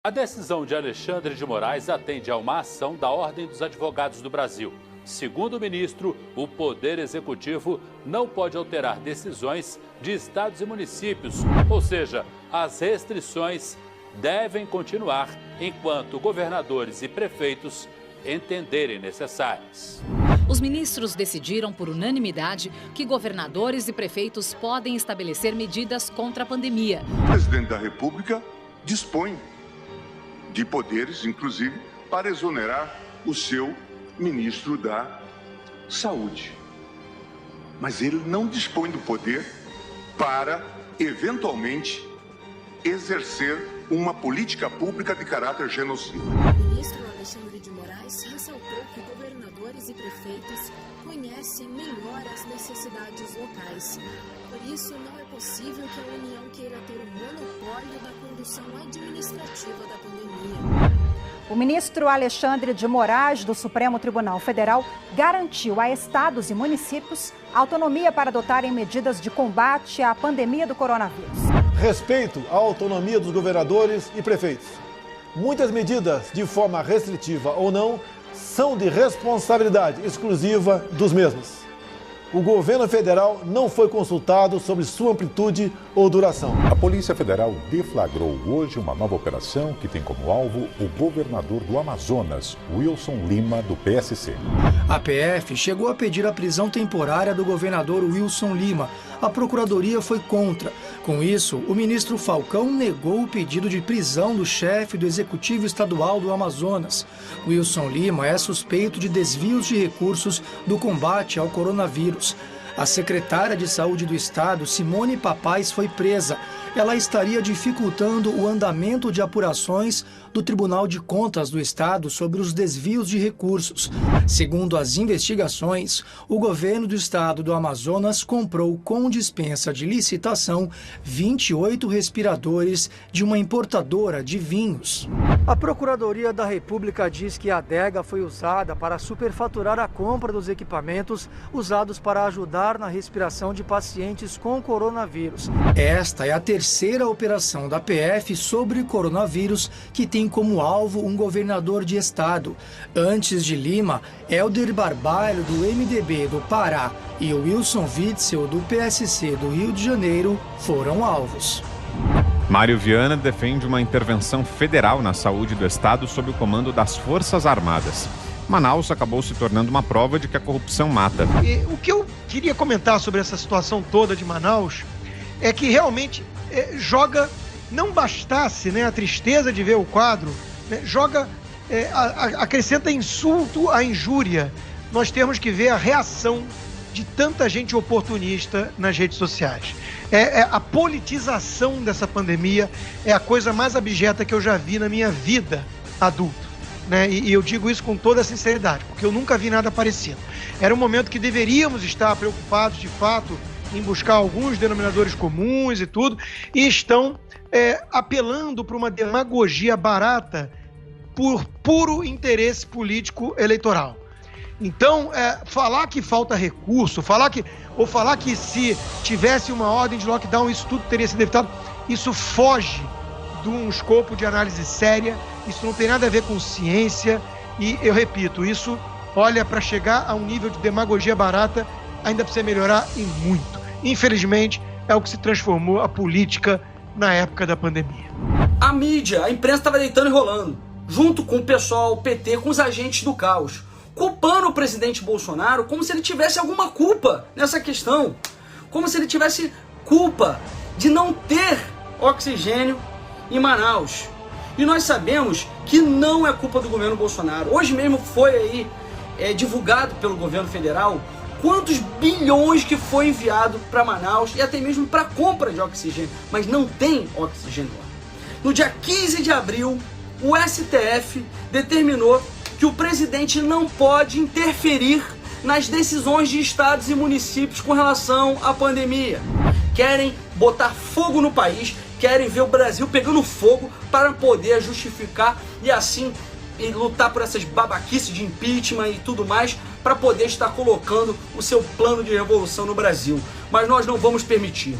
A decisão de Alexandre de Moraes atende a uma ação da Ordem dos Advogados do Brasil. Segundo o ministro, o Poder Executivo não pode alterar decisões de estados e municípios, ou seja, as restrições devem continuar enquanto governadores e prefeitos entenderem necessárias. Os ministros decidiram por unanimidade que governadores e prefeitos podem estabelecer medidas contra a pandemia. O presidente da República dispõe de poderes, inclusive, para exonerar o seu ministro da Saúde. Mas ele não dispõe do poder para, eventualmente, exercer uma política pública de caráter genocida. O ministro Alexandre de Moraes ressaltou que governadores e prefeitos conhecem melhor as necessidades locais. Por isso, não é possível que a União queira ter o monopólio da condução administrativa da pandemia. O ministro Alexandre de Moraes, do Supremo Tribunal Federal, garantiu a estados e municípios autonomia para adotarem medidas de combate à pandemia do coronavírus. Respeito à autonomia dos governadores e prefeitos. Muitas medidas, de forma restritiva ou não, são de responsabilidade exclusiva dos mesmos. O governo federal não foi consultado sobre sua amplitude ou duração. A Polícia Federal deflagrou hoje uma nova operação que tem como alvo o governador do Amazonas, Wilson Lima, do PSC. A PF chegou a pedir a prisão temporária do governador Wilson Lima. A Procuradoria foi contra. Com isso, o ministro Falcão negou o pedido de prisão do chefe do Executivo Estadual do Amazonas. Wilson Lima é suspeito de desvios de recursos do combate ao coronavírus. A secretária de Saúde do Estado, Simone Papais, foi presa. Ela estaria dificultando o andamento de apurações do Tribunal de Contas do Estado sobre os desvios de recursos. Segundo as investigações, o governo do estado do Amazonas comprou com dispensa de licitação 28 respiradores de uma importadora de vinhos. A Procuradoria da República diz que a adega foi usada para superfaturar a compra dos equipamentos usados para ajudar na respiração de pacientes com coronavírus. Esta é a terceira operação da PF sobre coronavírus que tem como alvo um governador de estado. Antes de Lima, Helder Barbalho, do MDB do Pará, e o Wilson Witzel, do PSC do Rio de Janeiro, foram alvos. Mário Viana defende uma intervenção federal na saúde do estado sob o comando das Forças Armadas. Manaus acabou se tornando uma prova de que a corrupção mata. E o que eu queria comentar sobre essa situação toda de Manaus é que realmente joga, não bastasse, né, a tristeza de ver o quadro, né, acrescenta insulto à injúria. Nós temos que ver a reação de tanta gente oportunista nas redes sociais. A politização dessa pandemia é a coisa mais abjeta que eu já vi na minha vida adulta. Né? E eu digo isso com toda a sinceridade, porque eu nunca vi nada parecido. Era um momento que deveríamos estar preocupados, de fato, em buscar alguns denominadores comuns e tudo, e estão apelando para uma demagogia barata por puro interesse político eleitoral. Então, falar que falta recurso, falar que se tivesse uma ordem de lockdown isso tudo teria sido evitado, isso foge de um escopo de análise séria, isso não tem nada a ver com ciência e, eu repito, isso olha para chegar a um nível de demagogia barata, ainda precisa melhorar e muito. Infelizmente, é o que se transformou a política na época da pandemia. A mídia, a imprensa estava deitando e rolando, junto com o pessoal, o PT, com os agentes do caos, culpando o presidente Bolsonaro como se ele tivesse alguma culpa nessa questão, como se ele tivesse culpa de não ter oxigênio em Manaus. E nós sabemos que não é culpa do governo Bolsonaro. Hoje mesmo foi aí divulgado pelo governo federal quantos bilhões que foi enviado para Manaus e até mesmo para compra de oxigênio, mas não tem oxigênio lá. No dia 15 de abril, o STF determinou que o presidente não pode interferir nas decisões de estados e municípios com relação à pandemia. Querem botar fogo no país, querem ver o Brasil pegando fogo para poder justificar e assim lutar por essas babaquices de impeachment e tudo mais, para poder estar colocando o seu plano de revolução no Brasil. Mas nós não vamos permitir.